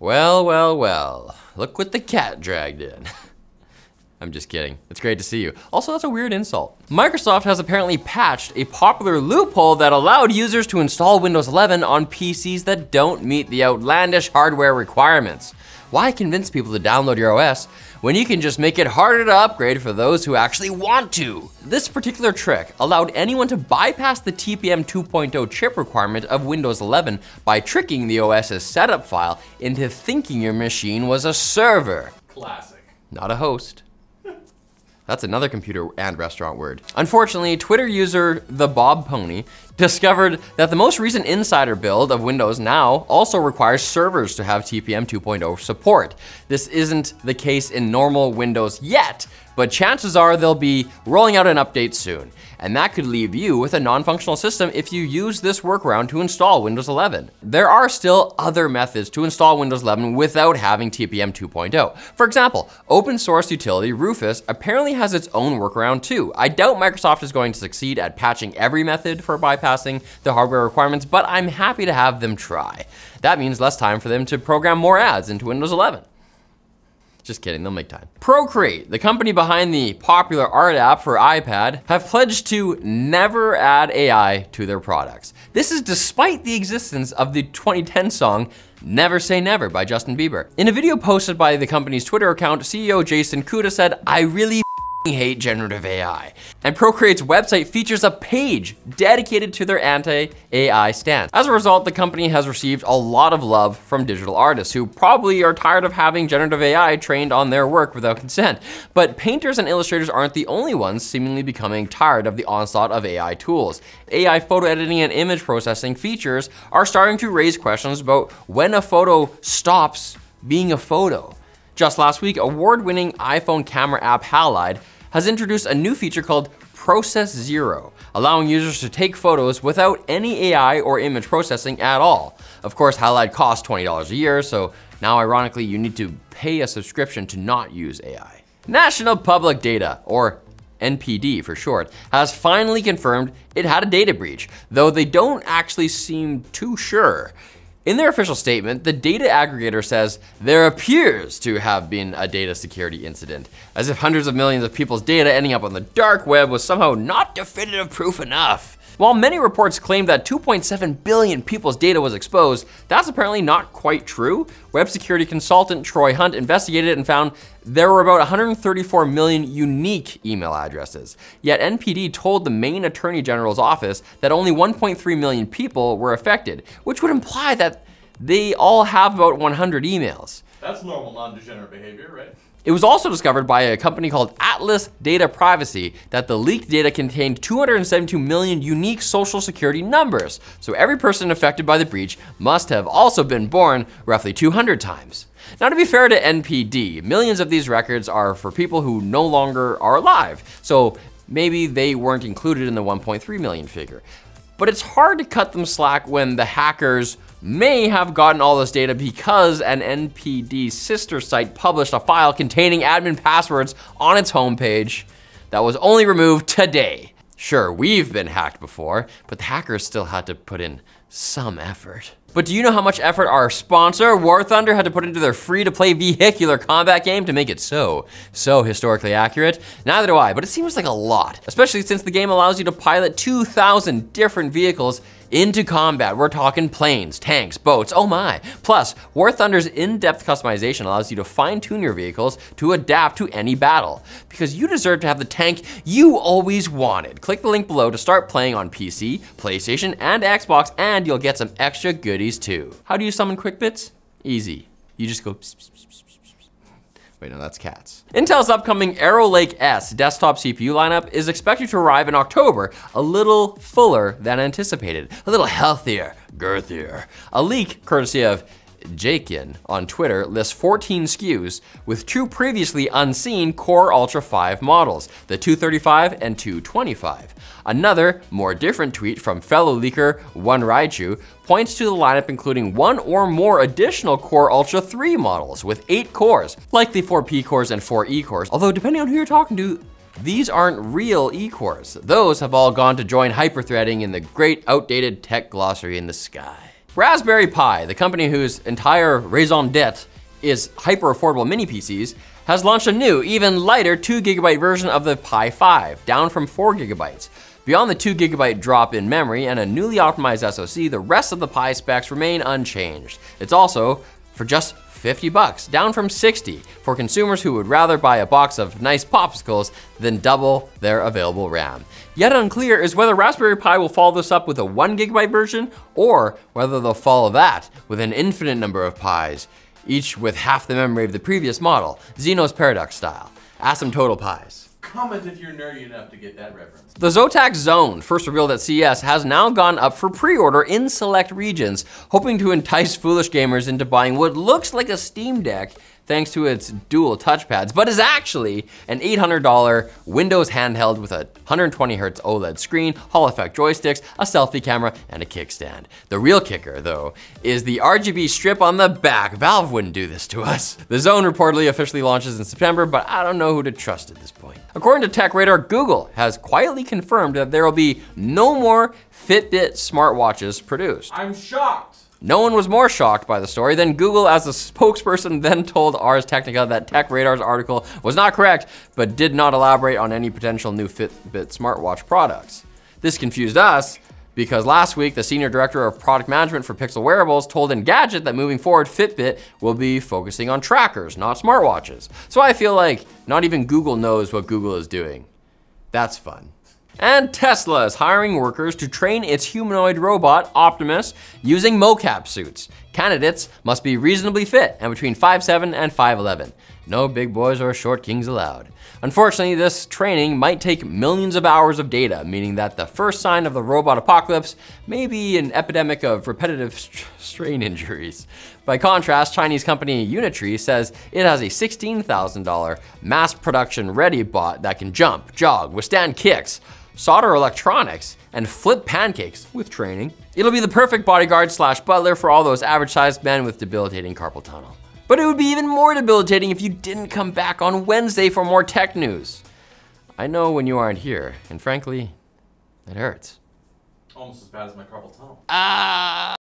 Well, well, well. Look what the cat dragged in. I'm just kidding. It's great to see you. Also, that's a weird insult. Microsoft has apparently patched a popular loophole that allowed users to install Windows 11 on PCs that don't meet the outlandish hardware requirements. Why convince people to download your OS when you can just make it harder to upgrade for those who actually want to? This particular trick allowed anyone to bypass the TPM 2.0 chip requirement of Windows 11 by tricking the OS's setup file into thinking your machine was a server. Classic. Not a host. That's another computer and restaurant word. Unfortunately, Twitter user The Bob Pony discovered that the most recent insider build of Windows now also requires servers to have TPM 2.0 support. This isn't the case in normal Windows yet, but chances are they'll be rolling out an update soon. And that could leave you with a non-functional system if you use this workaround to install Windows 11. There are still other methods to install Windows 11 without having TPM 2.0. For example, open source utility Rufus apparently has its own workaround too. I doubt Microsoft is going to succeed at patching every method for bypassing the hardware requirements, but I'm happy to have them try. That means less time for them to program more ads into Windows 11. Just kidding, they'll make time. Procreate, the company behind the popular art app for iPad, have pledged to never add AI to their products. This is despite the existence of the 2010 song Never Say Never by Justin Bieber. In a video posted by the company's Twitter account, CEO Jason Kuda said, "I really hate generative AI." And Procreate's website features a page dedicated to their anti-AI stance. As a result, the company has received a lot of love from digital artists who probably are tired of having generative AI trained on their work without consent. But painters and illustrators aren't the only ones seemingly becoming tired of the onslaught of AI tools. AI photo editing and image processing features are starting to raise questions about when a photo stops being a photo. Just last week, award-winning iPhone camera app Halide has introduced a new feature called Process Zero, allowing users to take photos without any AI or image processing at all. Of course, Halide costs $20 a year, so now ironically you need to pay a subscription to not use AI. National Public Data, or NPD for short, has finally confirmed it had a data breach, though they don't actually seem too sure. In their official statement, the data aggregator says there appears to have been a data security incident, as if hundreds of millions of people's data ending up on the dark web was somehow not definitive proof enough. While many reports claim that 2.7 billion people's data was exposed, that's apparently not quite true. Web security consultant Troy Hunt investigated it and found there were about 134 million unique email addresses. Yet NPD told the Maine Attorney General's office that only 1.3 million people were affected, which would imply that they all have about 100 emails. That's normal non-degenerate behavior, right? It was also discovered by a company called Atlas Data Privacy that the leaked data contained 272 million unique social security numbers. So every person affected by the breach must have also been born roughly 200 times. Now, to be fair to NPD, millions of these records are for people who no longer are alive. So maybe they weren't included in the 1.3 million figure. But it's hard to cut them slack when the hackers may have gotten all this data because an NPD sister site published a file containing admin passwords on its homepage that was only removed today. Sure, we've been hacked before, but the hackers still had to put in some effort. But do you know how much effort our sponsor, War Thunder, had to put into their free-to-play vehicular combat game to make it so historically accurate? Neither do I, but it seems like a lot, especially since the game allows you to pilot 2,000 different vehicles into combat. We're talking planes, tanks, boats, oh my. Plus, War Thunder's in-depth customization allows you to fine-tune your vehicles to adapt to any battle, because you deserve to have the tank you always wanted. Click the link below to start playing on PC, PlayStation, and Xbox, and you'll get some extra goodies too. How do you summon quick bits? Easy. You just go pss, pss, pss, pss, pss. Wait, no, that's cats. Intel's upcoming Arrow Lake S desktop CPU lineup is expected to arrive in October, a little fuller than anticipated, a little healthier, girthier. A leak courtesy of Jakin on Twitter lists 14 SKUs with two previously unseen Core Ultra 5 models, the 235 and 225. Another, more different tweet from fellow leaker One Raichu points to the lineup including one or more additional Core Ultra 3 models with 8 cores, likely 4 P cores and 4 E cores, although depending on who you're talking to, these aren't real E cores. Those have all gone to join hyperthreading in the great outdated tech glossary in the sky. Raspberry Pi, the company whose entire raison d'etre is hyper-affordable mini PCs, has launched a new, even lighter 2GB version of the Pi 5, down from 4GB. Beyond the 2GB drop in memory and a newly optimized SoC, the rest of the Pi specs remain unchanged. It's also for just $50, down from $60, for consumers who would rather buy a box of nice popsicles than double their available RAM. Yet unclear is whether Raspberry Pi will follow this up with a 1GB version, or whether they'll follow that with an infinite number of Pis, each with half the memory of the previous model, Zeno's Paradox style. Asymptotal Pis. Comment if you're nerdy enough to get that reference. The Zotac Zone, first revealed at CES, has now gone up for pre-order in select regions, hoping to entice foolish gamers into buying what looks like a Steam Deck thanks to its dual touchpads, but is actually an $800 Windows handheld with a 120Hz OLED screen, Hall effect joysticks, a selfie camera, and a kickstand. The real kicker, though, is the RGB strip on the back. Valve wouldn't do this to us. The Zone reportedly officially launches in September, but I don't know who to trust at this point. According to Tech Radar, Google has quietly confirmed that there will be no more Fitbit smartwatches produced. I'm shocked. No one was more shocked by the story than Google, as the spokesperson then told Ars Technica that Tech Radar's article was not correct, but did not elaborate on any potential new Fitbit smartwatch products. This confused us, because last week, the senior director of product management for Pixel Wearables told Engadget that moving forward, Fitbit will be focusing on trackers, not smartwatches. So I feel like not even Google knows what Google is doing. That's fun. And Tesla is hiring workers to train its humanoid robot, Optimus, using mocap suits. Candidates must be reasonably fit and between 5'7" and 5'11". No big boys or short kings allowed. Unfortunately, this training might take millions of hours of data, meaning that the first sign of the robot apocalypse may be an epidemic of repetitive strain injuries. By contrast, Chinese company Unitree says it has a $16,000 mass production ready bot that can jump, jog, withstand kicks, solder electronics, and flip pancakes with training. It'll be the perfect bodyguard slash butler for all those average-sized men with debilitating carpal tunnel. But it would be even more debilitating if you didn't come back on Wednesday for more tech news. I know when you aren't here, and frankly, it hurts. Almost as bad as my carpal tunnel.